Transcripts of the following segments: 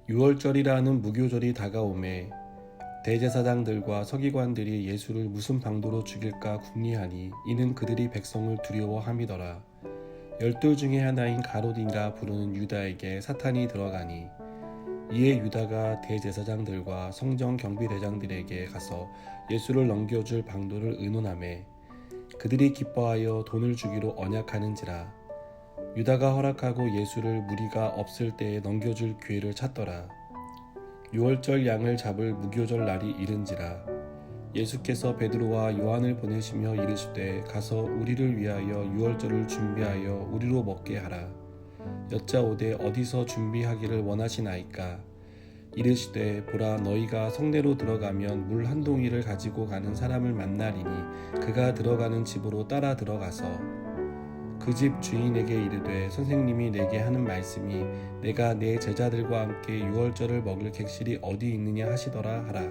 유월절이라는 무교절이 다가오매 대제사장들과 서기관들이 예수를 무슨 방도로 죽일까 궁리하니 이는 그들이 백성을 두려워함이더라. 12 중에 하나인 가롯이라 부르는 유다에게 사탄이 들어가니 이에 유다가 대제사장들과 성전 경비대장들에게 가서 예수를 넘겨줄 방도를 의논하매 그들이 기뻐하여 돈을 주기로 언약하는지라. 유다가 허락하고 예수를 무리가 없을 때에 넘겨줄 기회를 찾더라. 유월절 양을 잡을 무교절 날이 이른지라. 예수께서 베드로와 요한을 보내시며 이르시되 가서 우리를 위하여 유월절을 준비하여 우리로 먹게 하라. 여짜오되 어디서 준비하기를 원하시나이까. 이르시되 보라, 너희가 성내로 들어가면 물 한 동이를 가지고 가는 사람을 만나리니 그가 들어가는 집으로 따라 들어가서 그 집 주인에게 이르되 선생님이 내게 하는 말씀이 내가 내 제자들과 함께 유월절을 먹을 객실이 어디 있느냐 하시더라 하라.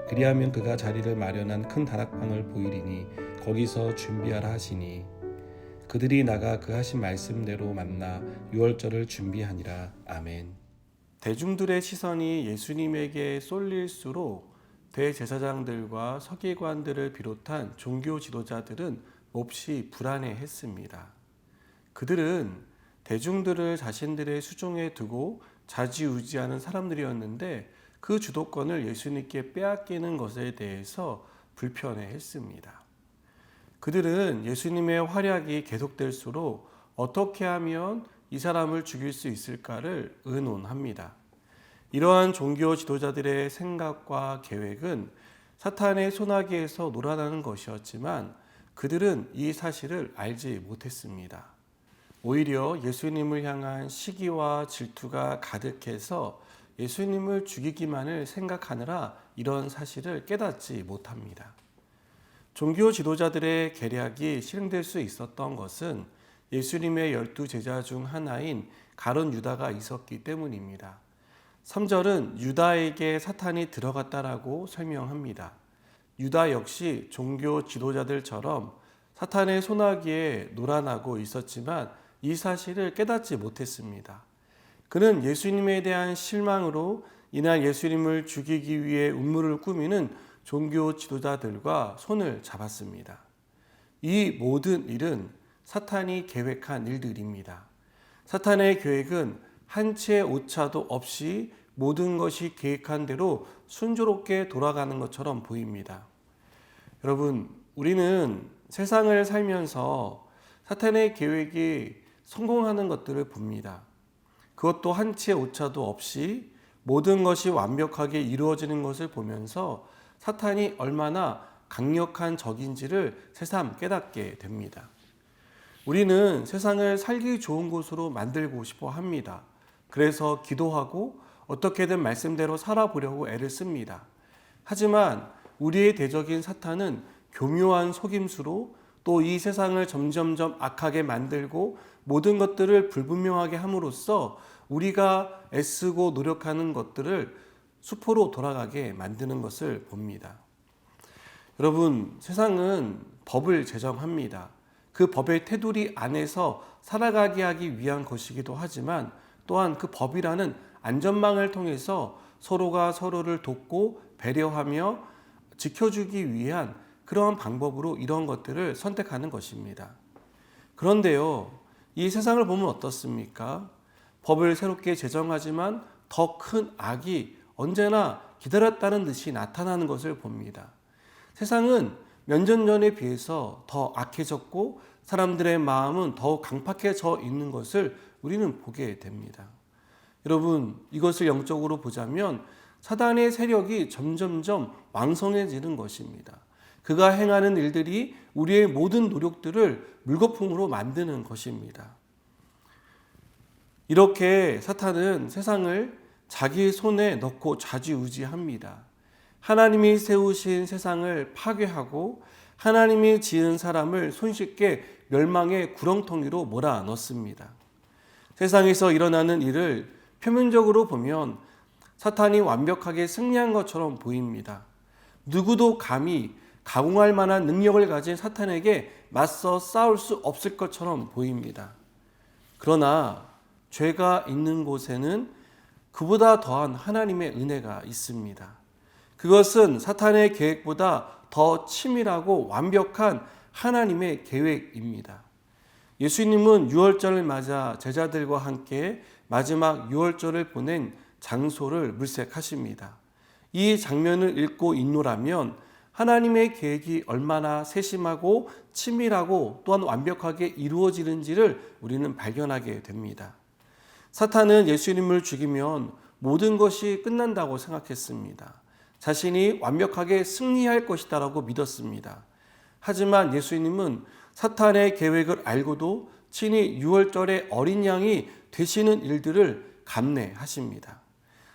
그리하면 그가 자리를 마련한 큰 다락방을 보이리니 거기서 준비하라 하시니 그들이 나가 그 하신 말씀대로 만나 유월절을 준비하니라. 아멘. 대중들의 시선이 예수님에게 쏠릴수록 대제사장들과 서기관들을 비롯한 종교 지도자들은 몹시 불안해했습니다. 그들은 대중들을 자신들의 수종에 두고 좌지우지하는 사람들이었는데 그 주도권을 예수님께 빼앗기는 것에 대해서 불편해했습니다. 그들은 예수님의 활약이 계속될수록 어떻게 하면 이 사람을 죽일 수 있을까를 의논합니다. 이러한 종교 지도자들의 생각과 계획은 사탄의 소나기에서 놀아나는 것이었지만 그들은 이 사실을 알지 못했습니다. 오히려 예수님을 향한 시기와 질투가 가득해서 예수님을 죽이기만을 생각하느라 이런 사실을 깨닫지 못합니다. 종교 지도자들의 계략이 실행될 수 있었던 것은 예수님의 12 제자 중 하나인 가룟 유다가 있었기 때문입니다. 3절은 유다에게 사탄이 들어갔다라고 설명합니다. 유다 역시 종교 지도자들처럼 사탄의 소나기에 놀아나고 있었지만 이 사실을 깨닫지 못했습니다. 그는 예수님에 대한 실망으로 이날 예수님을 죽이기 위해 음모를 꾸미는 종교 지도자들과 손을 잡았습니다. 이 모든 일은 사탄이 계획한 일들입니다. 사탄의 계획은 한 채의 오차도 없이 모든 것이 계획한 대로 순조롭게 돌아가는 것처럼 보입니다. 여러분, 우리는 세상을 살면서 사탄의 계획이 성공하는 것들을 봅니다. 그것도 한 채의 오차도 없이 모든 것이 완벽하게 이루어지는 것을 보면서 사탄이 얼마나 강력한 적인지를 새삼 깨닫게 됩니다. 우리는 세상을 살기 좋은 곳으로 만들고 싶어 합니다. 그래서 기도하고 어떻게든 말씀대로 살아보려고 애를 씁니다. 하지만 우리의 대적인 사탄은 교묘한 속임수로 또 이 세상을 점점점 악하게 만들고 모든 것들을 불분명하게 함으로써 우리가 애쓰고 노력하는 것들을 수포로 돌아가게 만드는 것을 봅니다. 여러분, 세상은 법을 제정합니다. 그 법의 테두리 안에서 살아가게 하기 위한 것이기도 하지만 또한 그 법이라는 안전망을 통해서 서로가 서로를 돕고 배려하며 지켜주기 위한 그러한 방법으로 이런 것들을 선택하는 것입니다. 그런데요, 이 세상을 보면 어떻습니까? 법을 새롭게 제정하지만 더 큰 악이 언제나 기다렸다는 듯이 나타나는 것을 봅니다. 세상은 몇 년 전에 비해서 더 악해졌고 사람들의 마음은 더욱 강팍해져 있는 것을 우리는 보게 됩니다. 여러분, 이것을 영적으로 보자면 사단의 세력이 점점점 왕성해지는 것입니다. 그가 행하는 일들이 우리의 모든 노력들을 물거품으로 만드는 것입니다. 이렇게 사탄은 세상을 자기 손에 넣고 좌지우지합니다. 하나님이 세우신 세상을 파괴하고 하나님이 지은 사람을 손쉽게 멸망의 구렁텅이로 몰아넣습니다. 세상에서 일어나는 일을 표면적으로 보면 사탄이 완벽하게 승리한 것처럼 보입니다. 누구도 감히 가공할 만한 능력을 가진 사탄에게 맞서 싸울 수 없을 것처럼 보입니다. 그러나 죄가 있는 곳에는 그보다 더한 하나님의 은혜가 있습니다. 그것은 사탄의 계획보다 더 치밀하고 완벽한 하나님의 계획입니다. 예수님은 유월절을 맞아 제자들과 함께 마지막 유월절을 보낸 장소를 물색하십니다. 이 장면을 읽고 있노라면 하나님의 계획이 얼마나 세심하고 치밀하고 또한 완벽하게 이루어지는지를 우리는 발견하게 됩니다. 사탄은 예수님을 죽이면 모든 것이 끝난다고 생각했습니다. 자신이 완벽하게 승리할 것이다라고 믿었습니다. 하지만 예수님은 사탄의 계획을 알고도 친히 유월절의 어린 양이 되시는 일들을 감내하십니다.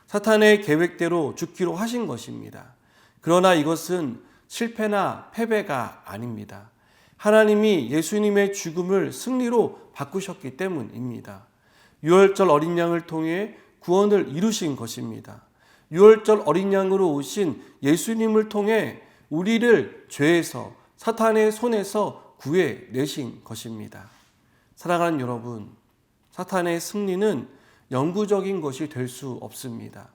사탄의 계획대로 죽기로 하신 것입니다. 그러나 이것은 실패나 패배가 아닙니다. 하나님이 예수님의 죽음을 승리로 바꾸셨기 때문입니다. 유월절 어린 양을 통해 구원을 이루신 것입니다. 유월절 어린 양으로 오신 예수님을 통해 우리를 죄에서 사탄의 손에서 구해내신 것입니다. 사랑하는 여러분, 사탄의 승리는 영구적인 것이 될 수 없습니다.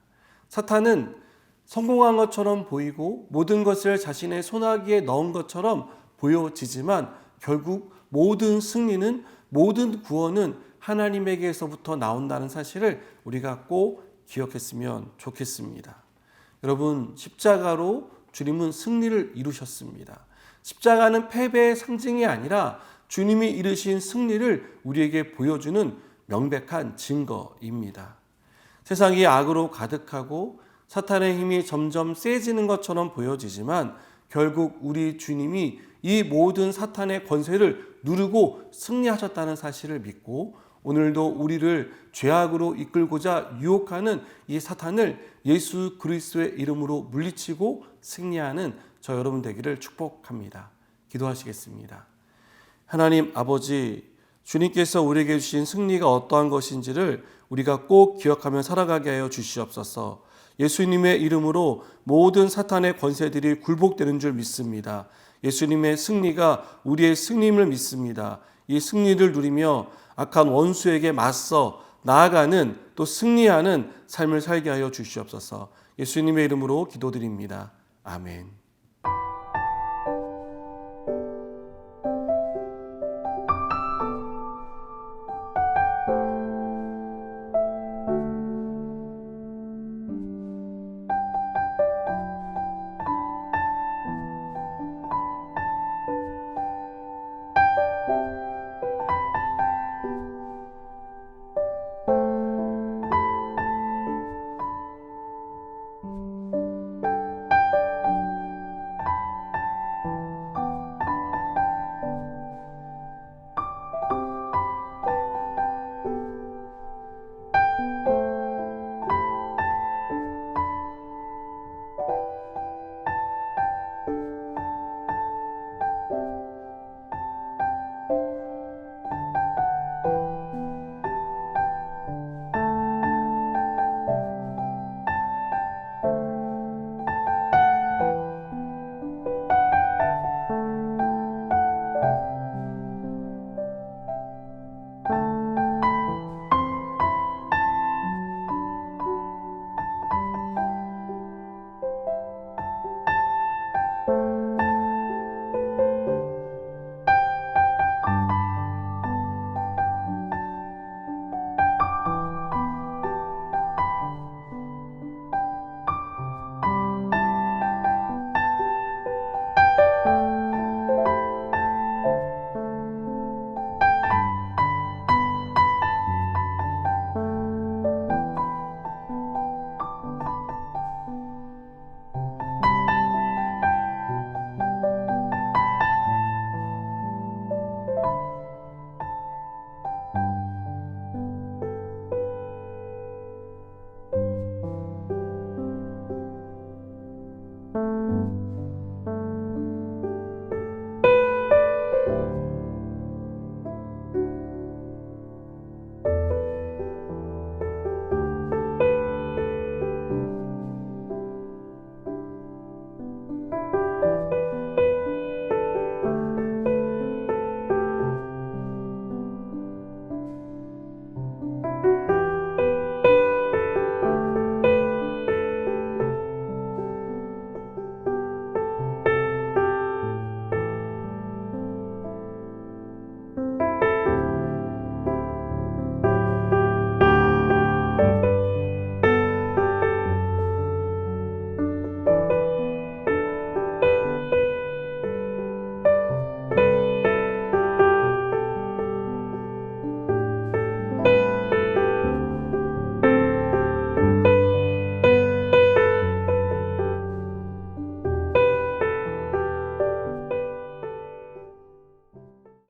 사탄은 성공한 것처럼 보이고 모든 것을 자신의 손아귀에 넣은 것처럼 보여지지만 결국 모든 승리는, 모든 구원은 하나님에게서부터 나온다는 사실을 우리가 꼭 기억했으면 좋겠습니다. 여러분, 십자가로 주님은 승리를 이루셨습니다. 십자가는 패배의 상징이 아니라 주님이 이루신 승리를 우리에게 보여주는 명백한 증거입니다. 세상이 악으로 가득하고 사탄의 힘이 점점 세지는 것처럼 보여지지만 결국 우리 주님이 이 모든 사탄의 권세를 누르고 승리하셨다는 사실을 믿고 오늘도 우리를 죄악으로 이끌고자 유혹하는 이 사탄을 예수 그리스도의 이름으로 물리치고 승리하는 저 여러분 되기를 축복합니다. 기도하시겠습니다. 하나님 아버지, 주님께서 우리에게 주신 승리가 어떠한 것인지를 우리가 꼭 기억하며 살아가게 하여 주시옵소서. 예수님의 이름으로 모든 사탄의 권세들이 굴복되는 줄 믿습니다. 예수님의 승리가 우리의 승리임을 믿습니다. 이 승리를 누리며 악한 원수에게 맞서 나아가는, 또 승리하는 삶을 살게 하여 주시옵소서. 예수님의 이름으로 기도드립니다. 아멘.